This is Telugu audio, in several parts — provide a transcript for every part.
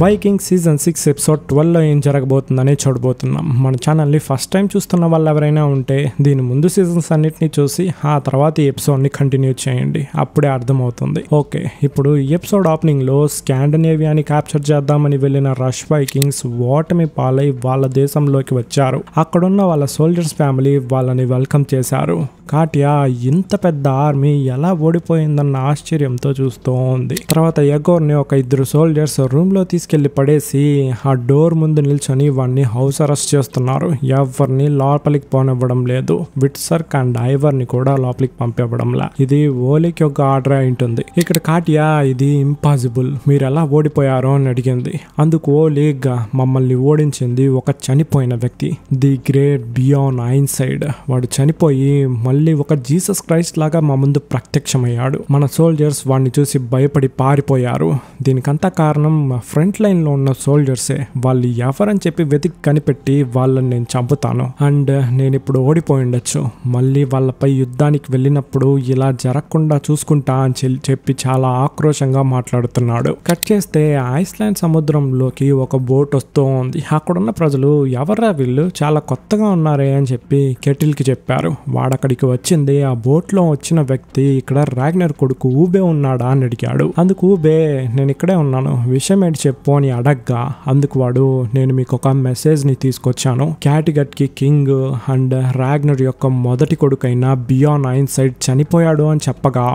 వైకింగ్ సీజన్ 6 ఎపిసోడ్ 12లో ఏం జరగబోతుందని చూడబోతున్నాం. మన ఛానల్ని ఫస్ట్ టైం చూస్తున్న వాళ్ళు ఎవరైనా ఉంటే దీని ముందు సీజన్స్ అన్నిటిని చూసి ఆ తర్వాత ఈ ఎపిసోడ్ని కంటిన్యూ చేయండి, అప్పుడే అర్థమవుతుంది. ఓకే, ఇప్పుడు ఈ ఎపిసోడ్ ఓపెనింగ్లో స్కాండినేవియాని క్యాప్చర్ చేద్దామని వెళ్ళిన రష్ వైకింగ్స్ ఓటమి పాలై వాళ్ళ దేశంలోకి వచ్చారు. అక్కడున్న వాళ్ళ సోల్జర్స్ ఫ్యామిలీ వాళ్ళని వెల్కమ్ చేశారు. కాట్యా ఇంత పెద్ద ఆర్మీ ఎలా ఓడిపోయిందన్న ఆశ్చర్యంతో చూస్తూ ఉంది. తర్వాత ఎగోర్ని ఒక ఇద్దరు సోల్జర్స్ రూమ్ లో తీసుకెళ్లి పడేసి ఆ డోర్ ముందు నిల్చొని వాడిని హౌస్ అరెస్ట్ చేస్తున్నారు. ఎవరిని లోపలికి పోనివ్వడం లేదు. విట్సర్క్ అండ్ ఐవర్ని కూడా లోపలికి పంపివ్వడంలా. ఇది ఓలీకి ఒక ఆర్డర్ అయి ఉంటుంది. ఇక్కడ కాట్యా ఇది ఇంపాసిబుల్, మీరు ఎలా ఓడిపోయారో అని అడిగింది. అందుకు ఓలీగ్ మమ్మల్ని ఓడించింది ఒక చనిపోయిన వ్యక్తి, ది గ్రేట్ బియాన్ ఐన్సైడ్. వాడు చనిపోయి మళ్ళీ ఒక జీసస్ క్రైస్ట్ లాగా మా ముందు ప్రత్యక్షమయ్యాడు. మన సోల్జర్స్ వాడిని చూసి భయపడి పారిపోయారు. దీనికంతా కారణం ఫ్రంట్ లైన్ లో ఉన్న సోల్జర్సే. వాళ్ళు ఎవరని చెప్పి వెతికి కనిపెట్టి వాళ్ళని నేను చంపుతాను అండ్ నేను ఇప్పుడు ఓడిపోయి ఉండొచ్చు. మళ్ళీ వాళ్ళపై యుద్ధానికి వెళ్ళినప్పుడు ఇలా జరగకుండా చూసుకుంటా అని చెప్పి చాలా ఆక్రోషంగా మాట్లాడుతున్నాడు. కట్ చేస్తే ఐస్లాండ్ సముద్రంలోకి ఒక బోట్ వస్తూ ఉంది. అక్కడున్న ప్రజలు ఎవరా వీళ్ళు, చాలా కొత్తగా ఉన్నారే అని చెప్పి కెటిల్ కి చెప్పారు. వాడక్కడికి వచ్చింది ఆ బోట్ లో వచ్చిన వ్యక్తి ఇక్కడ రాగ్నర్ కొడుకు ఊబే ఉన్నాడా అని అడిగాడు. అందుకు ఊబే నేను ఇక్కడే ఉన్నాను, విషయం ఏంటి చెప్పు అని అడగ్గా అందుకు వాడు నేను మీకు ఒక మెసేజ్ ని తీసుకొచ్చాను. క్యాటిగట్ కి కింగ్ అండ్ రాగ్నర్ యొక్క మొదటి కొడుకైన బియాన్ ఐన్సైడ్ చనిపోయాడు అని చెప్పగా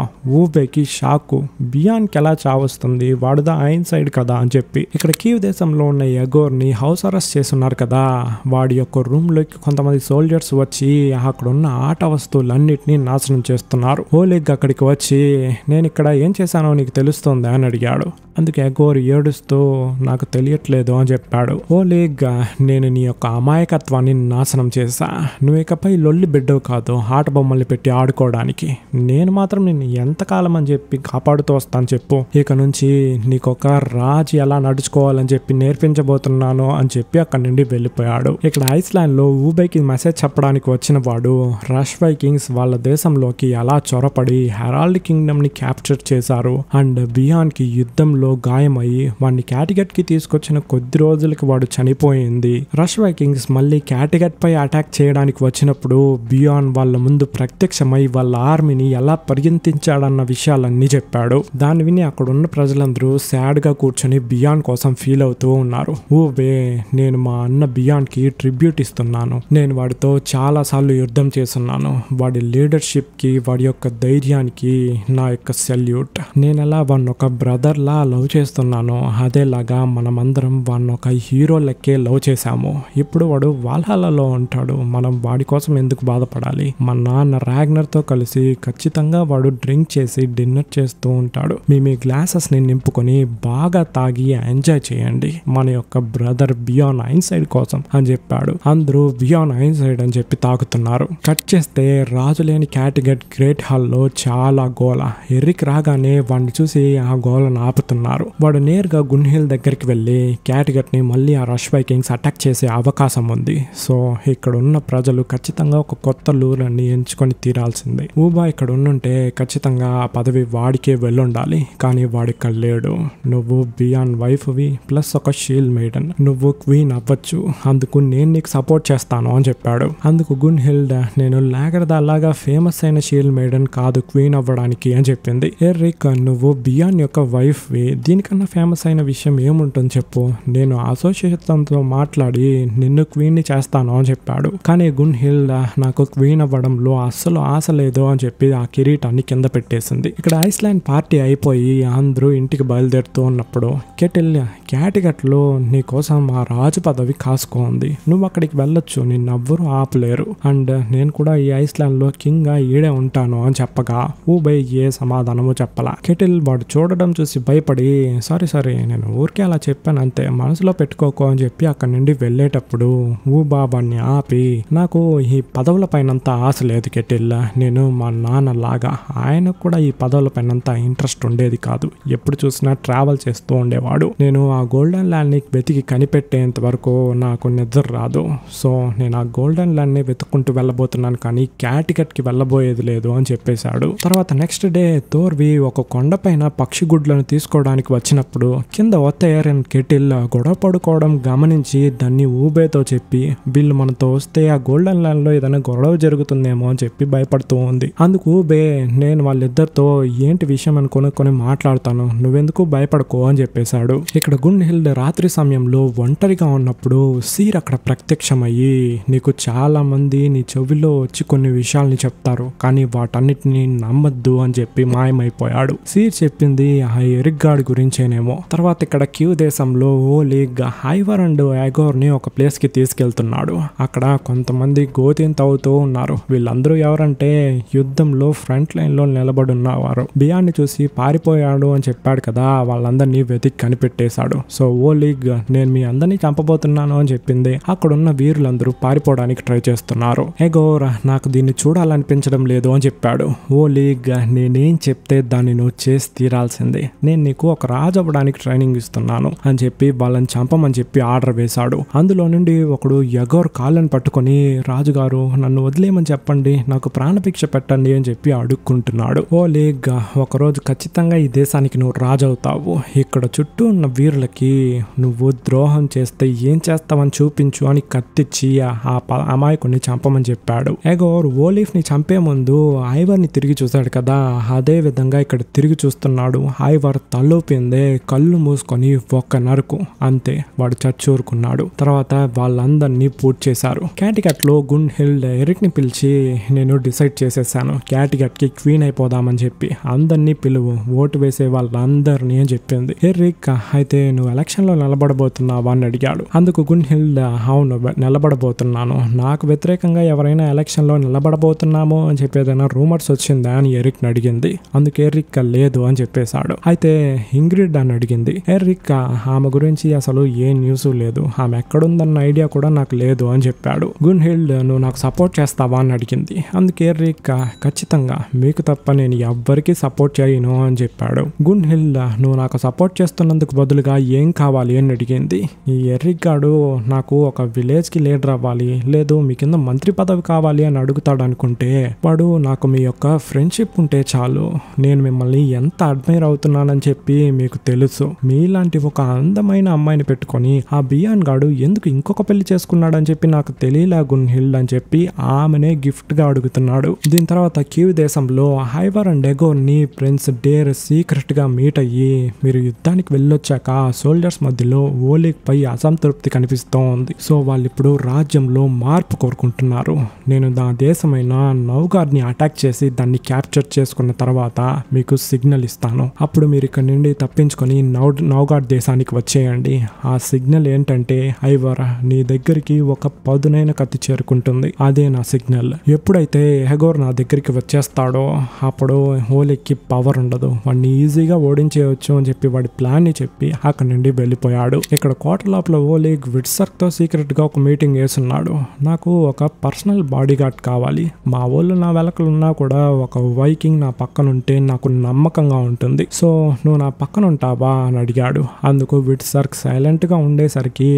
ఊబేకి షాకు. బియాన్ కి ఎలా చావస్తుంది, వాడుదా ఐన్సైడ్ కదా అని చెప్పి. ఇక్కడ కీవ్ దేశంలో ఉన్న ఎగోర్ ని హౌస్ అరెస్ట్ చేస్తున్నారు కదా, వాడి యొక్క రూమ్ లోకి కొంతమంది సోల్జర్స్ వచ్చి అక్కడ ఉన్న ఆట వస్తువులన్నిటినీ నాశనం చేస్తున్నారు. ఓలీగ్ అక్కడికి వచ్చి నేను ఇక్కడ ఏం చేశానో నీకు తెలుస్తుందా అని అడిగాడు. అందుకే ఎగోర్ ఏడుస్తూ నాకు తెలియట్లేదు అని చెప్పాడు. ఓలీగ్ నేను నీ యొక్క అమాయకత్వాన్ని నాశనం చేశా, నువ్వు ఇకపై లొల్లి బిడ్డవు కాదు ఆట బొమ్మల్ని పెట్టి ఆడుకోవడానికి. నేను మాత్రం నిన్ను ఎంతకాలం అని చెప్పి కాపాడుతూ వస్తాను చెప్పు. ఇక నుంచి నీకొక రాజు ఎలా నడుచుకోవాలని చెప్పి నేర్పించబోతున్నాను అని చెప్పి అక్కడి నుండి వెళ్ళిపోయాడు. ఇక్కడ ఐస్లాండ్ లో ఊబేకి మెసేజ్ చెప్పడానికి వచ్చిన వాడు రష్ వైకింగ్స్ వాళ్ళ దేశంలోకి ఎలా చొరపడి హెరాల్డ్ కింగ్డమ్ ని క్యాప్చర్ చేశారు అండ్ బియాన్ కి యుద్ధంలో గాయమయ్యి వాడిని క్యాటిగట్ కి తీసుకొచ్చిన కొద్ది రోజులకి వాడు చనిపోయింది. రష్ వైకింగ్స్ మళ్ళీ క్యాటిగట్ పై అటాక్ చేయడానికి వచ్చినప్పుడు బియాన్ వాళ్ళ ముందు ప్రత్యక్షమై వాళ్ళ ఆర్మీని ఎలా పరిగెత్తించాడన్న విషయాలన్నీ చెప్పాడు. దాన్ని విని అక్కడ ఉన్న ప్రజలందరూ సాడ్ గా కూర్చొని బియాన్ కోసం ఫీల్ అవుతూ ఉన్నారు. ఊబే నేను మా అన్న బియాన్ కి ట్రిబ్యూట్ ఇస్తున్నాను, నేను వాడితో చాలా సార్లు యుద్ధం చేస్తున్నాను, వాడి లీడర్షిప్ కి వాడి యొక్క ధైర్యానికి నా యొక్క సెల్యూట్. నేను ఎలా వాడిని ఒక బ్రదర్ లా లవ్ చేస్తున్నాను, అదేలాగా మనమందరం వాడిని ఒక హీరో లెక్కే లవ్ చేశాము. ఇప్పుడు వాడు వాల్హాలలో ఉంటాడు, మనం వాడి కోసం ఎందుకు బాధపడాలి. మా నాన్న రాగ్నర్ తో కలిసి ఖచ్చితంగా వాడు డ్రింక్ చేసి డిన్నర్ చేస్తూ ఉంటాడు. మీ గ్లాసెస్ ని నింపుకొని బాగా తాగి ఎంజాయ్ చేయండి మన యొక్క బ్రదర్ బియాన్ ఐన్సైడ్ కోసం అని చెప్పాడు. అందరూ బియాన్ ఐన్సైడ్ అని చెప్పి తాగుతున్నారు. కట్ చేస్తే రాజులేని క్యాటిగట్ గ్రేట్ హాల్ లో చాలా గోల. ఎర్రిక్ రాగానే వాడిని చూసి ఆ గోలను ఆపుతున్నారు. వాడు నేరుగా గున్హిల్ దగ్గరికి వెళ్ళి క్యాటిగట్ ని మళ్ళీ ఆ రష్ వైకింగ్స్ అటాక్ చేసే అవకాశం ఉంది. సో ఇక్కడ ఉన్న ప్రజలు ఖచ్చితంగా ఒక కొత్త లూరని ఎంచుకొని తీరాల్సిందే. ఊబా ఇక్కడ ఉండుంటే ఖచ్చితంగా ఆ పదవి వాడికే వెళ్ళుండాలి, కానీ వాడిక్కడ లేడు. నువ్వు బియాన్ వైఫ్ వి ప్లస్ ఒక షీల్డ్ మెయిడన్, నువ్వు క్వీన్ అవ్వచ్చు, అందుకు నేను నీకు సపోర్ట్ చేస్తాను అని చెప్పాడు. అందుకు గున్హిల్డ్ నేను లాగర్దా లాగా ఫేమస్ అయిన షీల్డ్ మెయిడన్ కాదు క్వీన్ అవ్వడానికి అని చెప్పింది. ఎర్రిక్ నువ్వు బియాన్ యొక్క వైఫ్ వి, దీనికన్నా ఫేమస్ అయిన విషయం ఏముంటుంది చెప్పు, నేను అసోసియేషన్ తో మాట్లాడి నిన్ను క్వీన్ ని చేస్తాను అని చెప్పాడు. కానీ గున్హిల్డ్ నాకు క్వీన్ అవ్వడంలో అస్సలు ఆశ లేదు అని చెప్పి ఆ కిరీటాన్ని కింద పెట్టేసింది. ఇక్కడ ఐస్లాండ్ పార్టీ అయిపోయి అందరూ ఇంటికి బయలుదేరుతూ ఉన్నప్పుడు కెటిల్ క్యాటిగట్ లో నీ కోసం ఆ రాజు పదవి కాసుకోంది, నువ్వు అక్కడికి వెళ్ళొచ్చు, నిన్నెవ్వరూ ఆపలేరు అండ్ నేను కూడా ఈ ఐస్లాండ్ లో కింగ్ గా ఈడే ఉంటాను అని చెప్పగా ఊబై ఏ సమాధానము చెప్పలా. కెటిల్ వాడు చూడడం చూసి భయపడి సారీ నేను ఊరికే అలా చెప్పాను అంతే, మనసులో పెట్టుకోకు అని చెప్పి అక్కడి నుండి వెళ్ళేటప్పుడు ఊబా వాడిని ఆపి నాకు ఈ పదవుల పైనంత ఆశ లేదు కెటిల్, నేను మా నాన్న లాగా ఆయనకు కూడా ఈ పదవుల పైనంత ఇంట్రెస్ట్ ఉండేది కాదు, ఎప్పుడు చూసినా ట్రావెల్ చేస్తూ ఉండేవాడు. నేను ఆ గోల్డెన్ ల్యాండ్ ని వెతికి కనిపెట్టేంత వరకు నాకు నిద్ర రాదు. సో నేను ఆ గోల్డెన్ ల్యాండ్ ని వెతుక్కుంటూ వెళ్ళబోతున్నాను, కానీ క్యాటికట్ కి వెళ్ళబోయేది లేదు అని చెప్పేశాడు. తర్వాత నెక్స్ట్ డే థోర్వి ఒక కొండపైన పక్షి గుడ్లను తీసుకోవడానికి వచ్చినప్పుడు కింద ఒథైర్ అండ్ కెటిల్ గొడవ పడుకోవడం గమనించి దాన్ని ఊబేతో చెప్పి వీళ్ళు మనతో వస్తే ఆ గోల్డెన్ ల్యాండ్ లో ఏదైనా గొడవ జరుగుతుందేమో అని చెప్పి భయపడుతూ ఉంది. అందుకు ఊబే నేను వాళ్ళిద్దరితో ఏంటి విషయం అని కొనుక్కొని మాట్లాడతాను, నువ్వెందుకు భయపడకో అని చెప్పేశాడు. ఇక్కడ గున్ హిల్డ్ రాత్రి సమయంలో ఒంటరిగా ఉన్నప్పుడు సీర్ అక్కడ ప్రత్యక్షమయ్యి నీకు చాలా మంది నీ చెవిలో వచ్చి కొన్ని విషయాల్ని చెప్తారు కానీ వాటన్నిటిని నమ్మద్దు అని చెప్పి మాయమైపోయాడు. సీర్ చెప్పింది ఆ ఎరిక్ గాడి గురించేనేమో. తర్వాత ఇక్కడ క్యూ దేశంలో ఓలీగ్ ఐవర్ అండ్ ఎగోర్ ని ఒక ప్లేస్ కి తీసుకెళ్తున్నాడు. అక్కడ కొంతమంది గోతిని తవ్వుతూ ఉన్నారు. వీళ్ళందరూ ఎవరంటే యుద్ధంలో ఫ్రంట్ లైన్ లో నిలబడున్నవారు. బియాన్ని చూసి పారిపోయాడు అని చెప్పాడు కదా, వాళ్ళందరినీ వెతికి కనిపెట్టేశాడు. సో ఓలీగ్ నేను మీ అందరినీ చంపబోతున్నాను అని చెప్పింది. అక్కడున్న వీరులందరూ పారిపోవడానికి ట్రై చేస్తున్నారు. ఎగోర్ నాకు దీన్ని చూడాలనిపించడం లేదు అని చెప్పాడు. ఓలీగ్ నేనేం చెప్తే దాన్ని నువ్వు చేసి తీరాల్సిందే, నేను నీకు ఒక రాజు అవ్వడానికి ట్రైనింగ్ ఇస్తున్నాను అని చెప్పి వాళ్ళని చంపమని చెప్పి ఆర్డర్ వేశాడు. అందులో నుండి ఒకడు ఎగోర్ కాళ్ళని పట్టుకొని రాజుగారు నన్ను వదిలేయమని చెప్పండి, నాకు ప్రాణభిక్ష పెట్టండి అని చెప్పి అడుక్కుంటున్నాడు. ఓలీగ్ ఒకరోజు ఖచ్చితంగా ఈ దేశానికి నువ్వు రాజు అవుతావు, ఇక్కడ చుట్టూ ఉన్న వీరులకి నువ్వు ద్రోహం చేస్తే ఏం చేస్తావని చూపించు అని కత్తిచ్చి ఆ అమాయకుడిని చంపమని చెప్పాడు. ఎగోర్ ఓలీఫ్ ని చంపే ముందు ఐవర్ ని తిరిగి చూశాడు కదా, అదే విధంగా ఇక్కడ తిరిగి చూస్తున్నాడు. ఐవర్ తలూపిందే కళ్ళు మూసుకొని ఒక్క నరుకు అంతే, వాడు చచ్చూరుకున్నాడు. తర్వాత వాళ్ళందరినీ పూర్తి చేశారు. క్యాటికట్ లో గున్ హిల్డ్ ఎరిక్ ని పిలిచి నేను డిసైడ్ చేసేసాను, క్యాటికట్ కి క్వీన్ అయిపోదామని చెప్పి అందరినీ పిలువు, ఓటు వేసే వాళ్ళందరినీ అని చెప్పింది. ఎరిక్ అయితే నువ్వు ఎలక్షన్ లో నిలబడబోతున్నావా అని అడిగాడు. అందుకు గున్ హిల్డ్ అవును నిలబడబోతున్నాను, నాకు వ్యతిరేకంగా ఎవరైనా ఎలక్షన్ లో నిలబడబోతున్నామో అని చెప్పి ఏదైనా రూమర్స్ వచ్చిందా అని ఎరిక్ ని అడిగింది. అందుకు ఎరిక్ లేదు అని చెప్పేశాడు. అయితే ఇంగ్రిడ్ అని అడిగింది. ఎరిక్ ఆమె గురించి అసలు ఏ న్యూస్ లేదు, ఆమె ఎక్కడుందన్న ఐడియా కూడా నాకు లేదు అని చెప్పాడు. గున్ హిల్డ్ నువ్వు నాకు సపోర్ట్ చేస్తావా అని అడిగింది. అందుకే ఎరిక్ ఖచ్చితంగా, మీకు తప్ప నేను ఎవ్వరికి సపోర్ట్ చేయను అని చెప్పాడు. గున్ హిల్డ్ నువ్వు నాకు సపోర్ట్ చేస్తున్నందుకు బదులుగా ఏం కావాలి అని అడిగింది. ఈ ఎరిక్ గాడు నాకు ఒక విలేజ్ కి లీడర్ అవ్వాలి, లేదు మీ కింద మంత్రి పదవి కావాలి అని అడుగుతాడు అనుకుంటే, వాడు నాకు మీ యొక్క ఫ్రెండ్షిప్ ఉంటే చాలు, నేను మిమ్మల్ని ఎంత అడ్మైర్ అవుతున్నానని చెప్పి మీకు తెలుసు, మీలాంటి ఒక అందమైన అమ్మాయిని పెట్టుకొని ఆ బియాన్ గాడు ఎందుకు ఇంకొక పెళ్లి చేసుకున్నాడని చెప్పి నాకు తెలియలా గున్ హిల్డ్ అని చెప్పి ఆమెనే గిఫ్ట్ గా అడుగుతున్నాడు. దీని తర్వాత క్యూ దేశంలో ఐవర్ అండ్ ఎగోర్ ని ప్రిన్స్ డేర్ సీక్రెట్ గా మీట్ అయ్యి మీరు యుద్ధానికి వెళ్ళొచ్చాక సోల్జర్స్ మధ్యలో ఓలీగ్ పై అసంతృప్తి కనిపిస్తూ ఉంది. సో వాళ్ళు ఇప్పుడు రాజ్యంలో మార్పు కోరుకుంటున్నారు. నేను నా దేశమైన నౌగార్డ్ ని అటాక్ చేసి దాన్ని క్యాప్చర్ చేసుకున్న తర్వాత మీకు సిగ్నల్ ఇస్తాను, అప్పుడు మీరు ఇక్కడ నుండి తప్పించుకొని నౌగార్డ్ దేశానికి వచ్చేయండి. ఆ సిగ్నల్ ఏంటంటే ఐవర్ నీ దగ్గరికి ఒక పదునైన కత్తి చేరుకుంటుంది, అదే నా సిగ్నల్. ఎప్పుడైతే ఎగోర్ నా దగ్గరికి వచ్చేస్తాడో అప్పుడు ఓలీగ్కి పవర్ ఉండదు, వాడిని ఈజీగా ఓడించేయవచ్చు అని చెప్పి వాడి ప్లాన్ ని చెప్పి అక్కడి నుండి వెళ్ళిపోయాడు. ఇక్కడ కోట లోపల ఓలీగ్ విట్సర్క్ తో సీక్రెట్ గా ఒక మీటింగ్ వేసున్నాడు. నాకు ఒక పర్సనల్ బాడీ గార్డ్ కావాలి, మా ఊళ్ళో నా వెలకలు ఉన్నా కూడా ఒక వైకింగ్ నా పక్కన ఉంటే నాకు నమ్మకంగా ఉంటుంది, సో నువ్వు నా పక్కన ఉంటావా అని అడిగాడు. అందుకు విట్సర్క్ సైలెంట్ గా ఉండేసరికి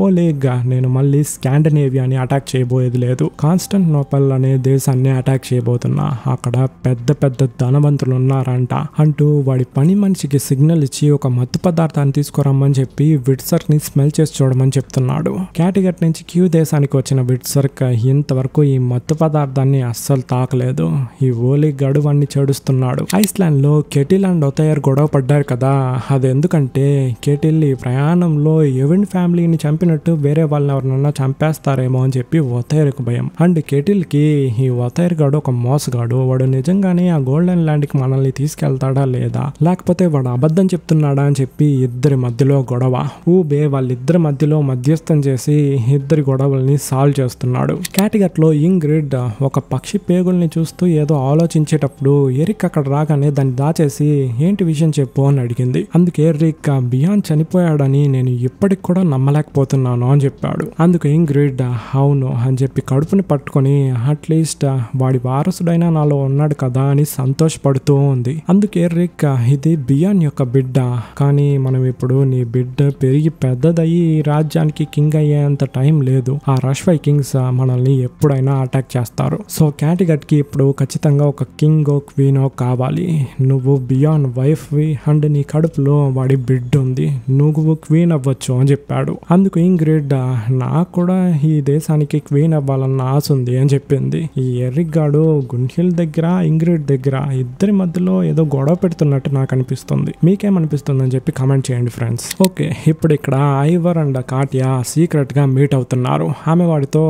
ఓలీగ్ నేను మళ్ళీ స్కాండినేవియాని అటాక్ చేయబోయేది లేదు, కాన్స్టాంటినోపల్ అనే దేశాన్ని అటాక్ చేయబోతున్నా, అక్కడ పెద్ద పెద్ద ధనవంతులు ఉన్నారంట అంటూ వాడి పని మనిషికి సిగ్నల్ ఇచ్చి ఒక మత్తు పదార్థాన్ని తీసుకురమ్మని చెప్పి విట్సర్క్ ని స్మెల్ చేసి చూడమని చెప్తున్నాడు. క్యాటిగట్ నుంచి క్యూ దేశానికి వచ్చిన విట్సర్క్ ఇంతవరకు ఈ మత్తు పదార్థాన్ని అస్సలు తాకలేదు. ఈ ఓలీగ్ గడు వాడిని చెడుస్తున్నాడు. ఐస్లాండ్ లో కెటిల్ అండ్ ఒథైర్ గొడవ పడ్డారు కదా, అది ఎందుకంటే కెటిల్ ఈ ప్రయాణంలో ఎవెన్ ఫ్యామిలీని చంపినట్టు వేరే వాళ్ళని ఎవరినన్నా చంపేస్తారేమో అని చెప్పి ఒథైర్కు భయం. అండ్ కెటిల్ కి ఈ ఒథైర్ గాడు ఒక మోసగాడు, వాడు నిజంగానే ఆ గోల్డెన్ ల్యాండ్ కి మనల్ని తీసుకెళ్తాడా లేదా, లేకపోతే వాడు అబద్ధం చెప్తున్నాడా అని చెప్పి ఇద్దరి మధ్యలో గొడవ. ఊబే వాళ్ళిద్దరి మధ్యలో మధ్యస్థం చేసి ఇద్దరి గొడవల్ని సాల్వ్ చేస్తున్నాడు. క్యాటిగట్ లో ఇంగ్రిడ్ ఒక పక్షి పేగుల్ని చూస్తూ ఏదో ఆలోచించేటప్పుడు ఎరిక్ అక్కడ రాగానే దాన్ని దాచేసి ఏంటి విషయం చెప్పు అని అడిగింది. అందుకే ఎరిక్ బియాన్ చనిపోయాడని నేను ఇప్పటికి కూడా నమ్మలేకపోతున్నాను అని చెప్పాడు. అందుకు ఇంగ్రిడ్ అవును అని చెప్పి కడుపుని పట్టుకొని అట్లీస్ట్ వాడి వారసుడైనా నాలో ఉన్నాడు కదా అని సంతోషపడుతూ ఉంది. అందుకే ఎరిక్ ఇది బియాన్ యొక్క బిడ్డ, కానీ మనం ఇప్పుడు నీ బిడ్డ పెరిగి పెద్దదయ్యి రాజ్యానికి కింగ్ అయ్యేంత టైం లేదు, ఆ రష్ వైకింగ్స్ మనల్ని ఎప్పుడైనా అటాక్ చేస్తారు చేస్తారు. సో క్యాటిగట్ కి ఇప్పుడు ఖచ్చితంగా ఒక కింగో క్వీనో కావాలి. నువ్వు బియాన్ వైఫ్ వి అండ్ నీ కడుపులో వాడి బిడ్డ ఉంది, నువ్వు క్వీన్ అవ్వచ్చు అని చెప్పాడు. అందుకు ఇంగ్రిడ్ నాకు కూడా ఈ దేశానికి క్వీన్ అవ్వాలన్న ఆశ ఉంది అని చెప్పింది. ఈ ఎరిక్ గాడు గున్హిల్ దగ్గర ఇంగ్రిడ్ దగ్గర ఇద్దరి మధ్యలో ఏదో గొడవ పెడుతున్నట్టు నాకు అనిపిస్తుంది. మీకేమనిపిస్తుంది అని చెప్పి కామెంట్ చేయండి ఫ్రెండ్స్. ఓకే, ఇప్పుడు ఇక్కడ ఐవర్ అండ్ కాట్యా సీక్రెట్ గా మీట్ అవుతున్నారు. ఆమె వాడితో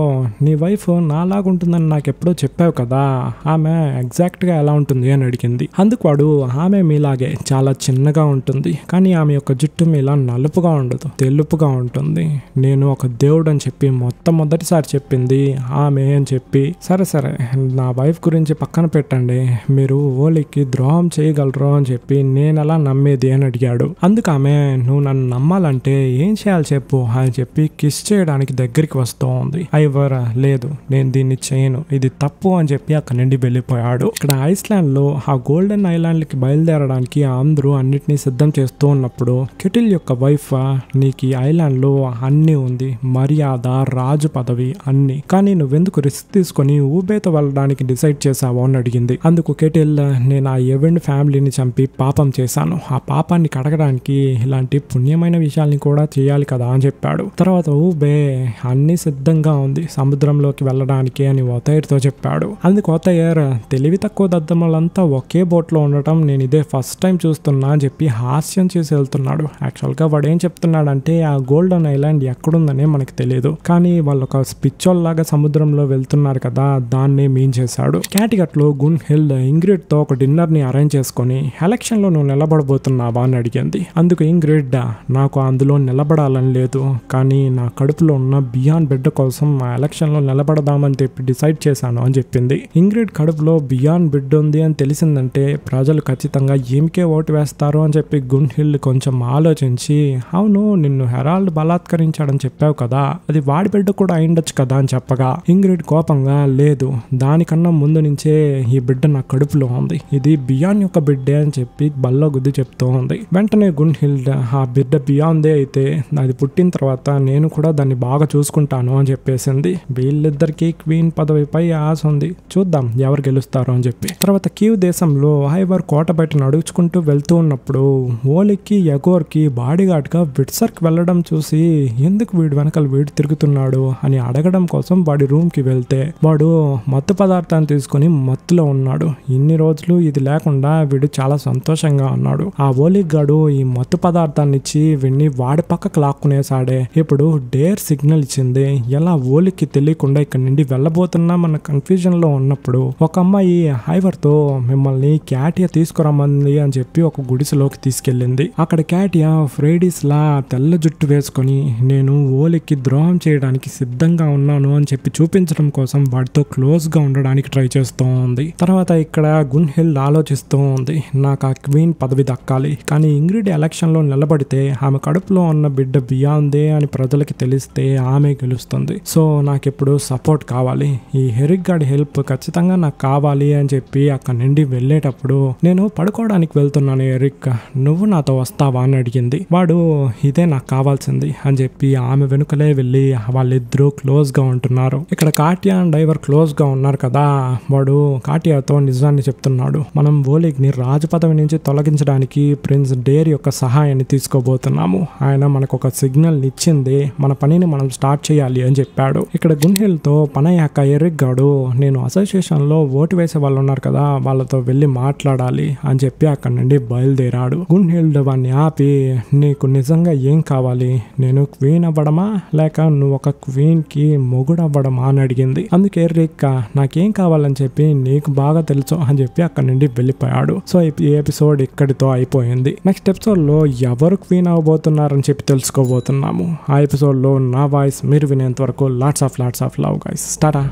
నీ వైఫ్ నాలాగుంటుందని నాకు ఎప్పుడో చెప్పావు కదా, ఆమె ఎగ్జాక్ట్ గా ఎలా ఉంటుంది అని అడిగింది. అందుకు వాడు ఆమె మీలాగే చాలా చిన్నగా ఉంటుంది, కానీ ఆమె యొక్క జుట్టు మీలా నలుపుగా ఉండదు, తెలుపుగా ఉంటుంది. నేను ఒక దేవుడు అని చెప్పి మొట్టమొదటిసారి చెప్పింది ఆమె అని చెప్పి. సరే సరే నా వైఫ్ గురించి పక్కన పెట్టండి, మీరు ఓలికి ద్రోహం చేయగలరు అని చెప్పి నేను ఎలా నమ్మేది అని అడిగాడు. అందుకు ఆమె నువ్వు నన్ను నమ్మాలంటే ఏం చేయాలి చెప్పు అని చెప్పి కిస్ చేయడానికి దగ్గరికి వస్తూ ఉంది. ఐవర్ లేదు నేను దీన్ని చేయను, ఇది తప్పు అని చెప్పి అక్కడి నుండి వెళ్ళిపోయాడు. ఇక్కడ ఐస్లాండ్ లో ఆ గోల్డెన్ ఐలాండ్ కి బయలుదేరడానికి అందరూ అన్నిటినీ సిద్ధం చేస్తూ ఉన్నప్పుడు కెటిల్ యొక్క వైఫ్ నీకు ఈ ఐలాండ్ లో అన్ని ఉంది, మర్యాద, రాజు పదవి అన్ని, కానీ నువ్వెందుకు రిస్క్ తీసుకొని ఊబేతో వెళ్ళడానికి డిసైడ్ చేసావు అని అడిగింది. అందుకు కెటిల్ నేను ఆ ఎవెండ్ ఫ్యామిలీని చంపి పాపం చేశాను, ఆ పాపాన్ని కడగడానికి ఇలాంటి పుణ్యమైన విషయాల్ని కూడా చేయాలి కదా అని చెప్పాడు. తర్వాత ఊబే అన్ని సిద్ధంగా ఉంది సముద్రంలోకి వెళ్ళడానికి అని ఒతైర్తో చెప్పాడు. అందుకు ఒతైర్ తెలివి తక్కువ దద్దమ్మలంతా ఒకే బోట్ లో ఉండటం నేను ఇదే ఫస్ట్ టైం చూస్తున్నా అని చెప్పి హాస్యం చేసి వెళ్తున్నాడు. యాక్చువల్ గా వాడు ఏం చెప్తున్నాడంటే ఆ గోల్డెన్ ఐలాండ్ ఎక్కడుందనే మనకు తెలియదు, కానీ వాళ్ళు ఒక స్పిరిచువల్ లాగా సముద్రంలో వెళ్తున్నారు కదా, దాన్నే మీన్ చేశాడు. క్యాటిగట్ లో గున్హిల్ ఇంగ్రిడ్ తో ఒక డిన్నర్ ని అరేంజ్ చేసుకుని ఎలక్షన్ లో నువ్వు నిలబడబోతున్నావా అని అడిగింది. అందుకు ఇంగ్రిడ్ నాకు అందులో నిలబడాలని లేదు, కానీ నా కడుపులో ఉన్న బియాన్ బిడ్డ కోసం ఆ ఎలక్షన్ లో నిలబడదామని చెప్పి డిసైడ్ చేశాను అని చెప్పింది. ఇంగ్రిడ్ కడుపులో బియాన్ బిడ్డ ఉంది అని తెలిసిందంటే ప్రజలు ఖచ్చితంగా ఈమెకే ఓటు వేస్తారు అని చెప్పి గున్హిల్ కొంచెం ఆలోచించి అవును నిన్ను హెరాల్డ్ బలాత్కరించాడని చెప్పావు కదా, అది వాడి బిడ్డ కూడా అయిండొచ్చు కదా అని చెప్పగా ఇంగ్రిడ్ కోపంగా లేదు దానికన్నా ముందు నుంచే ఈ బిడ్డ నా కడుపులో ఉంది, ఇది బియాన్ యొక్క బిడ్డే అని చెప్పి బల్ల గుద్ది చెప్తూ ఉంది. వెంటనే గున్హిల్ ఆ బిడ్డ బియాన్దే అయితే అది పుట్టిన తర్వాత నేను కూడా దాన్ని బాగా చూసుకుంటాను అని చెప్పేసింది. వీళ్ళిద్దరికి క్వీన్ పదవిపై ఆశ ఉంది, చూద్దాం ఎవరు గెలుస్తారు అని చెప్పి. తర్వాత కీవ్ దేశంలో ఐవర్ కోట బయట నడుచుకుంటూ వెళ్తూ ఉన్నప్పుడు ఓలికి ఎగోర్కి బాడీగార్డ్ గా విట్సర్కి వెళ్ళడం చూసి ఎందుకు వీడు వెనకాల వీడు తిరుగుతున్నాడు అని అడగడం కోసం వాడి రూమ్ కి వెళ్తే వాడు మత్తు పదార్థాన్ని తీసుకుని మత్తులో ఉన్నాడు. ఇన్ని రోజులు ఇది లేకుండా వీడు చాలా సంతోషంగా ఉన్నాడు. ఆ ఓలిక్ గాడు ఈ మత్తు పదార్థాన్ని ఇచ్చి వీడిని వాడి పక్కకు లాక్కునేసాడే. ఇప్పుడు డేర్ సిగ్నల్ ఇచ్చింది. ఎలా ఓలికి తెలియకుండా ఇక్కడ నుండి వెళ్ళబోతున్నా మన కన్ఫ్యూజన్ లో ఉన్నప్పుడు ఒక అమ్మాయి ఐవర్ తో మిమ్మల్ని క్యాటియా తీసుకురమ్మంది అని చెప్పి ఒక గుడిసెలోకి తీసుకెళ్ళింది. అక్కడ క్యాటియా ఫ్రైడీస్ లా తెల్ల జుట్టు వేసుకొని నేను ఓలికి ద్రోహం చేయడానికి సిద్ధంగా ఉన్నాను అని చెప్పి చూపించడం కోసం వాడితో క్లోజ్ గా ఉండడానికి ట్రై చేస్తూ ఉంది. తర్వాత ఇక్కడ గున్హిల్ ఆలోచిస్తూ ఉంది నాకు ఆ క్వీన్ పదవి దక్కాలి, కానీ ఇంగ్రిడ్ ఎలక్షన్ లో నిలబడితే ఆమె కడుపులో ఉన్న బిడ్డ బియాందే అని ప్రజలకి తెలిస్తే ఆమె గెలుస్తుంది. సో నాకు ఇప్పుడు సపోర్ట్ కావాలి, ఈ హెరిక్ గాడి హెల్ప్ ఖచ్చితంగా నాకు కావాలి అని చెప్పి అక్కడ నుండి వెళ్ళేటప్పుడు నేను పడుకోవడానికి వెళ్తున్నాను ఎరిక్, నువ్వు నాతో వస్తావా అని అడిగింది. వాడు ఇదే నాకు కావాల్సింది అని చెప్పి ఆమె వెనుకలే వెళ్ళి వాళ్ళిద్దరూ క్లోజ్ గా ఉంటున్నారు. ఇక్కడ కాట్యా అండ్ ఐవర్ క్లోజ్ గా ఉన్నారు కదా, వాడు కాట్యాతో నిజాన్ని చెప్తున్నాడు. మనం ఓలిక్ ని రాజు పదవి నుంచి తొలగించడానికి ప్రిన్స్ డేర్ యొక్క సహాయాన్ని తీసుకోబోతున్నాము, ఆయన మనకు ఒక సిగ్నల్ ఇచ్చింది, మన పనిని మనం స్టార్ట్ చేయాలి అని చెప్పాడు. ఇక్కడ గున్హిల్ తో పనయ్యాక ఎరిక్ గాడు నేను అసోసియేషన్ లో ఓటు వేసే వాళ్ళు ఉన్నారు కదా వాళ్ళతో వెళ్ళి మాట్లాడాలి అని చెప్పి అక్కడ నుండి బయలుదేరాడు. గున్హిల్ వాడిని ఆపి నీకు నిజంగా ఏం కావాలి, నేను క్వీన్ అవ్వడమా లేక నువ్వు ఒక క్వీన్ కి మొగుడు అవ్వడమా అని అడిగింది. అందుకే ఎరిక్ నాకేం కావాలని చెప్పి నీకు బాగా తెలుసు అని చెప్పి అక్కడ నుండి వెళ్ళిపోయాడు. సో ఈ ఎపిసోడ్ ఇక్కడితో అయిపోయింది. నెక్స్ట్ ఎపిసోడ్ లో ఎవరు క్వీన్ అవ్వబోతున్నారని చెప్పి తెలుసుకోబోతున్నాము. ఆ ఎపిసోడ్ లో నా వాయిస్ మీరు వినేంత వరకు lots of love guys. Start.